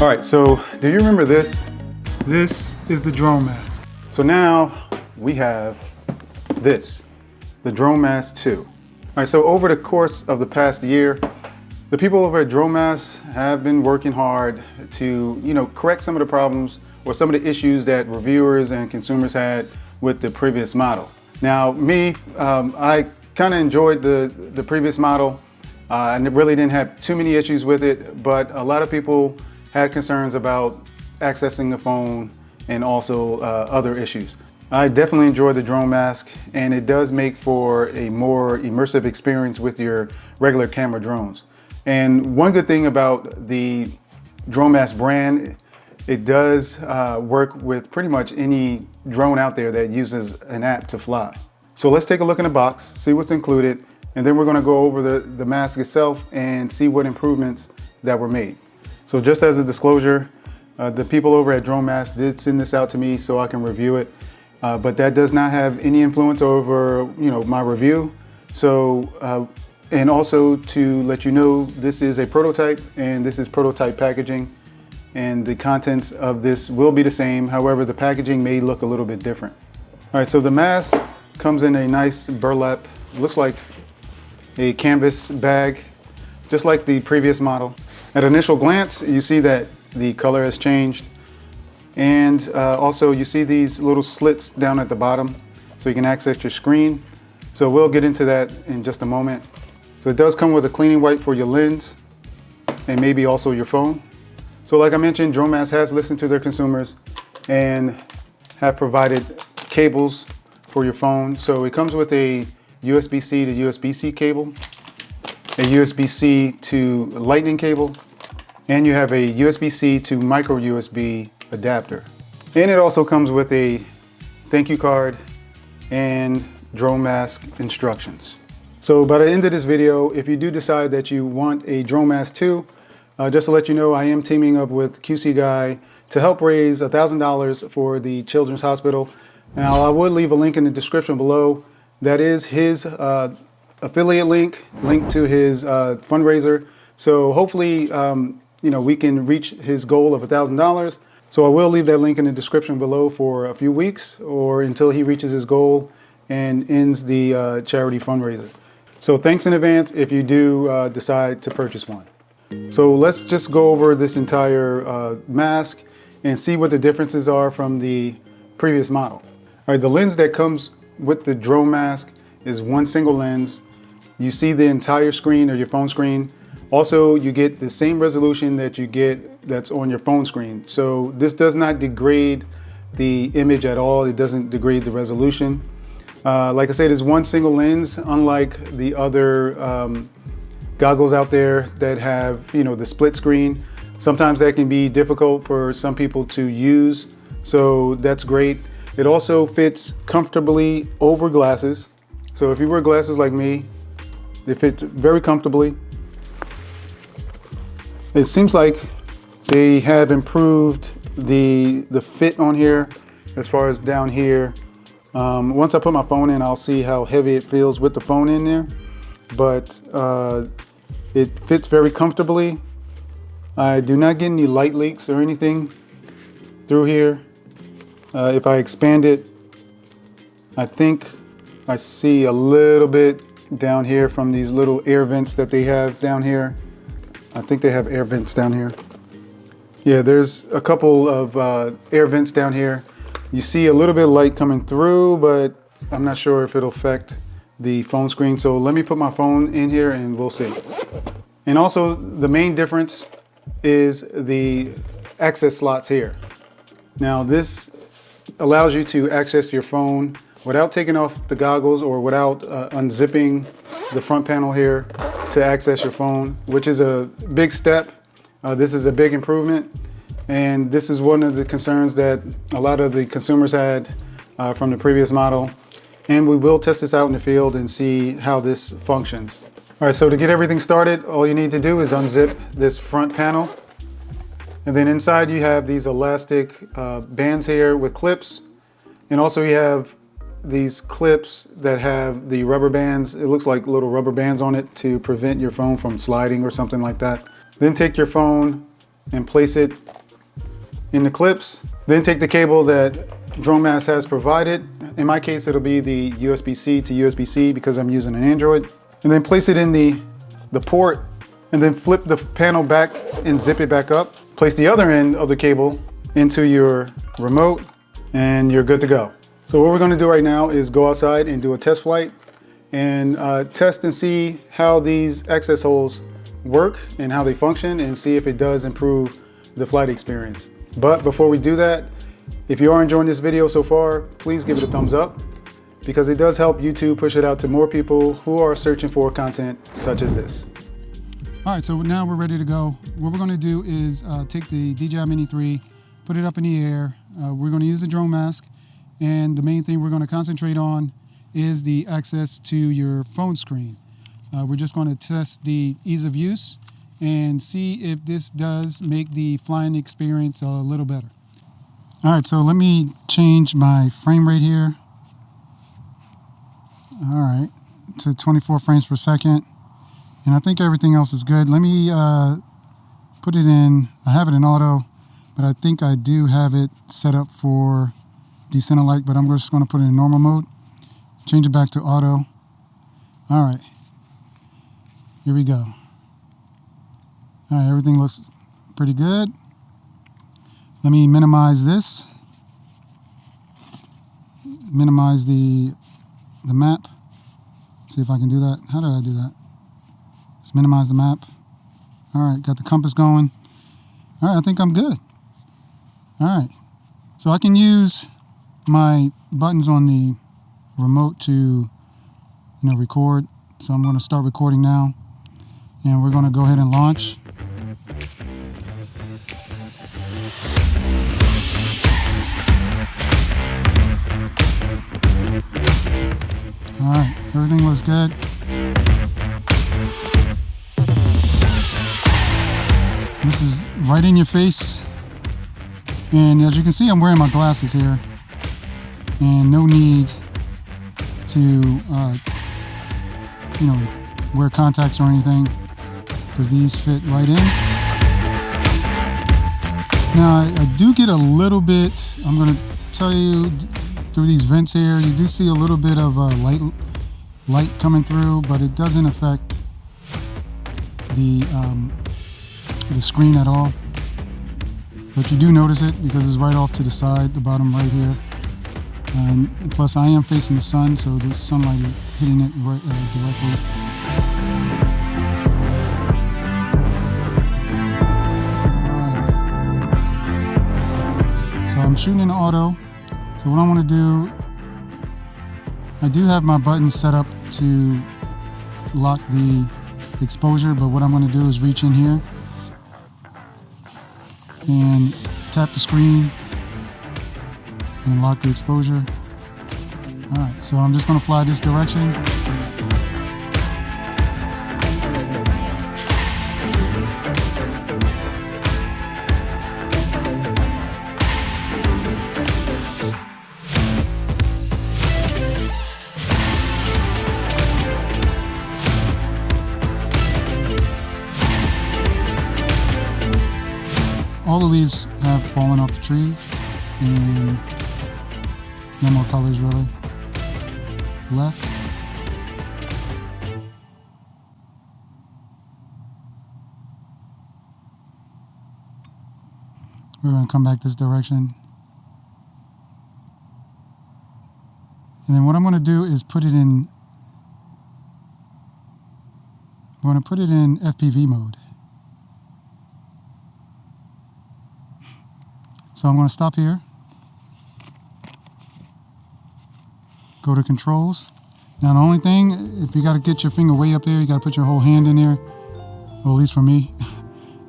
All right, so do you remember this? This is the DroneMask. So now we have this, the DroneMask 2. All right, so over the course of the past year, the people over at DroneMask have been working hard to, correct some of the problems or some of the issues that reviewers and consumers had with the previous model. Now, me, I kind of enjoyed the previous model. I really didn't have too many issues with it, but a lot of people had concerns about accessing the phone and also other issues. I definitely enjoy the DroneMask, and it does make for a more immersive experience with your regular camera drones. And one good thing about the DroneMask brand, it does work with pretty much any drone out there that uses an app to fly. So let's take a look in the box, see what's included, and then we're going to go over the mask itself and see what improvements that were made. So just as a disclosure, the people over at DroneMask did send this out to me so I can review it, but that does not have any influence over my review. So and also to let you know, this is a prototype and this is prototype packaging, and the contents of this will be the same. However, the packaging may look a little bit different. All right, so the mask comes in a nice burlap, looks like a canvas bag, just like the previous model. At initial glance, you see that the color has changed, and also you see these little slits down at the bottom so you can access your screen. So we'll get into that in just a moment. So it does come with a cleaning wipe for your lens and maybe also your phone. So like I mentioned, DroneMask has listened to their consumers and have provided cables for your phone. So it comes with a USB-C to USB-C cable, a USB-C to lightning cable, and you have a USB-C to micro USB adapter. And it also comes with a thank you card and DroneMask instructions. So by the end of this video, if you do decide that you want a DroneMask 2, just to let you know, I am teaming up with QC Guy to help raise $1,000 for the Children's Hospital. Now, I would leave a link in the description below. That is his affiliate link to his fundraiser. So hopefully, we can reach his goal of $1,000. So I will leave that link in the description below for a few weeks or until he reaches his goal and ends the charity fundraiser. So thanks in advance if you do decide to purchase one. So let's just go over this entire mask and see what the differences are from the previous model. All right, the lens that comes with the DroneMask is one single lens. You see the entire screen or your phone screen. Also, you get the same resolution that you get that's on your phone screen. So this does not degrade the image at all. It doesn't degrade the resolution. Like I said, it's one single lens, unlike the other goggles out there that have, the split screen. Sometimes that can be difficult for some people to use. So that's great. It also fits comfortably over glasses. So if you wear glasses like me, it fits very comfortably. It seems like they have improved the fit on here as far as down here. Once I put my phone in, I'll see how heavy it feels with the phone in there. But it fits very comfortably. I do not get any light leaks or anything through here. If I expand it, I think I see a little bit down here from these little air vents that they have down here. I think they have air vents down here. Yeah, there's a couple of air vents down here. You see a little bit of light coming through, but I'm not sure if it'll affect the phone screen. So let me put my phone in here and we'll see. And also the main difference is the access slots here. Now this allows you to access your phone without taking off the goggles or without unzipping the front panel here to access your phone, which is a big step. This is a big improvement, and this is one of the concerns that a lot of the consumers had from the previous model. And we will test this out in the field and see how this functions. All right, so to get everything started, all you need to do is unzip this front panel. And then inside you have these elastic bands here with clips. And also you have these clips that have the rubber bands. It looks like little rubber bands on it to prevent your phone from sliding or something like that. Then take your phone and place it in the clips. Then take the cable that DroneMask has provided. In my case, it'll be the USB-C to USB-C because I'm using an Android. And then place it in the port, and then flip the panel back and zip it back up. Place the other end of the cable into your remote, and you're good to go. So what we're gonna do right now is go outside and do a test flight and test and see how these access holes work and how they function, and see if it does improve the flight experience. But before we do that, if you are enjoying this video so far, please give it a thumbs up, because it does help YouTube push it out to more people who are searching for content such as this. All right, so now we're ready to go. What we're gonna do is take the DJI Mini 3, put it up in the air. We're gonna use the DroneMask, and the main thing we're gonna concentrate on is the access to your phone screen. We're just gonna test the ease of use and see if this does make the flying experience a little better. All right, so let me change my frame rate here. All right, to 24 frames per second. And I think everything else is good. Let me put it in, I have it in auto, but I think I do have it set up for descent of light, but I'm just gonna put it in normal mode. Change it back to auto. All right, here we go. All right, everything looks pretty good. Let me minimize this. Minimize the map. See if I can do that. How did I do that? Just minimize the map. All right, got the compass going. All right, I think I'm good. All right, so I can use my buttons on the remote to, record. So I'm going to start recording now, and we're going to go ahead and launch. All right, everything looks good. This is right in your face. And as you can see, I'm wearing my glasses here. And no need to, wear contacts or anything, because these fit right in. Now, I do get a little bit, I'm going to tell you, through these vents here, you do see a little bit of light coming through, but it doesn't affect the screen at all. But you do notice it because it's right off to the side, the bottom right here. And plus, I am facing the sun, so the sunlight is hitting it right, directly. Alrighty. So I'm shooting in auto. So what I want to do, I do have my buttons set up to lock the exposure, but what I'm going to do is reach in here and tap the screen and lock the exposure. All right, so I'm just going to fly this direction. All the leaves have fallen off the trees, and no more colors really left. We're going to come back this direction. And then what I'm going to do is put it in, I'm going to put it in FPV mode. So I'm going to stop here, go to controls. Now the only thing, if you got to get your finger way up there, you got to put your whole hand in there, well, at least for me.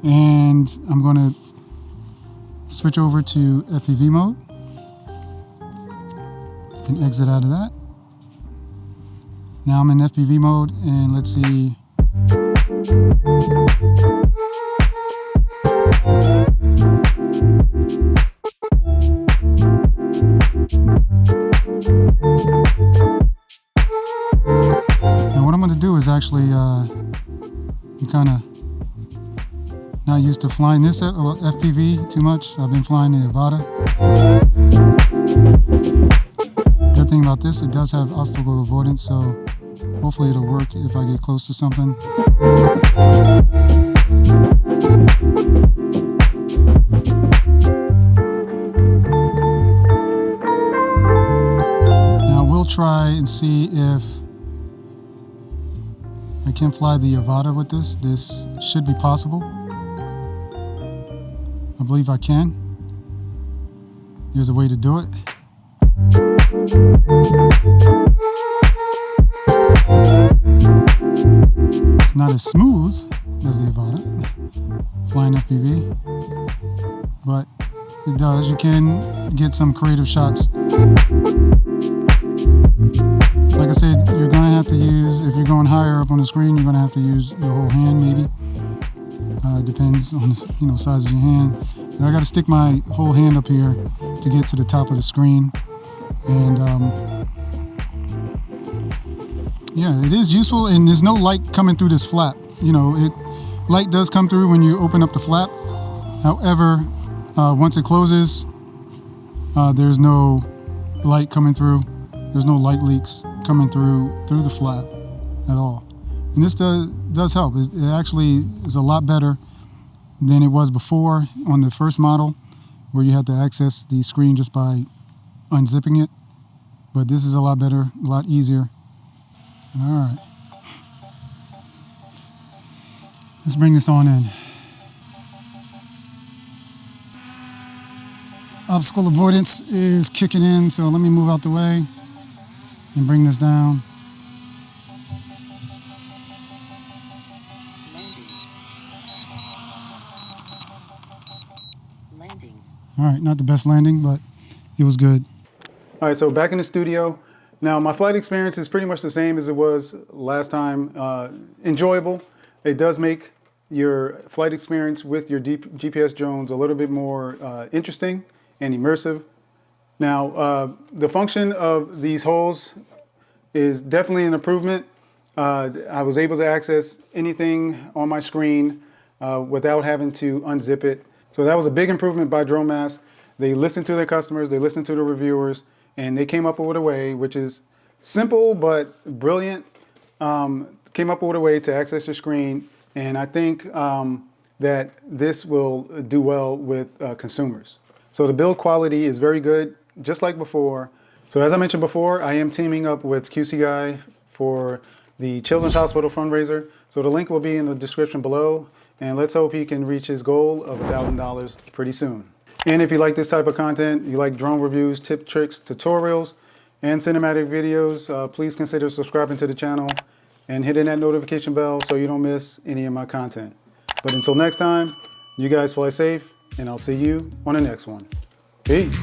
And I'm going to switch over to FPV mode and exit out of that. Now I'm in FPV mode, and let's see. Now what I'm going to do is actually kind of Not used to flying this FPV too much. I've been flying the AVATA. Good thing about this, it does have obstacle avoidance, so hopefully it'll work if I get close to something. Now we'll try and see if I can fly the AVATA with this. This should be possible. I believe I can. Here's a way to do it. It's not as smooth as the AVATA, flying FPV, but it does. You can get some creative shots. Like I said, you're gonna have to use, if you're going higher up on the screen, you're gonna have to use your whole hand maybe. Depends on the size of your hand. And I got to stick my whole hand up here to get to the top of the screen. And yeah, it is useful, and there's no light coming through this flap. Light does come through when you open up the flap. However, once it closes, there's no light coming through. There's no light leaks coming through the flap at all. And this does help. It actually is a lot better than it was before on the first model, where you had to access the screen just by unzipping it. But this is a lot better, a lot easier. All right. Let's bring this on in. Obstacle avoidance is kicking in, so let me move out the way and bring this down. Landing. All right, not the best landing, but it was good. All right, so back in the studio. Now, my flight experience is pretty much the same as it was last time. Enjoyable. It does make your flight experience with your GPS drones a little bit more interesting and immersive. Now, the function of these holes is definitely an improvement. I was able to access anything on my screen without having to unzip it. So that was a big improvement by DroneMask. They listened to their customers, they listened to the reviewers, and they came up with a way, which is simple but brilliant, came up with a way to access your screen. And I think that this will do well with consumers. So the build quality is very good, just like before. So as I mentioned before, I am teaming up with QC Guy for the Children's Hospital fundraiser. So the link will be in the description below. And let's hope he can reach his goal of $1,000 pretty soon. And if you like this type of content, you like drone reviews, tip, tricks, tutorials, and cinematic videos, please consider subscribing to the channel and hitting that notification bell so you don't miss any of my content. But until next time, you guys fly safe, and I'll see you on the next one. Peace.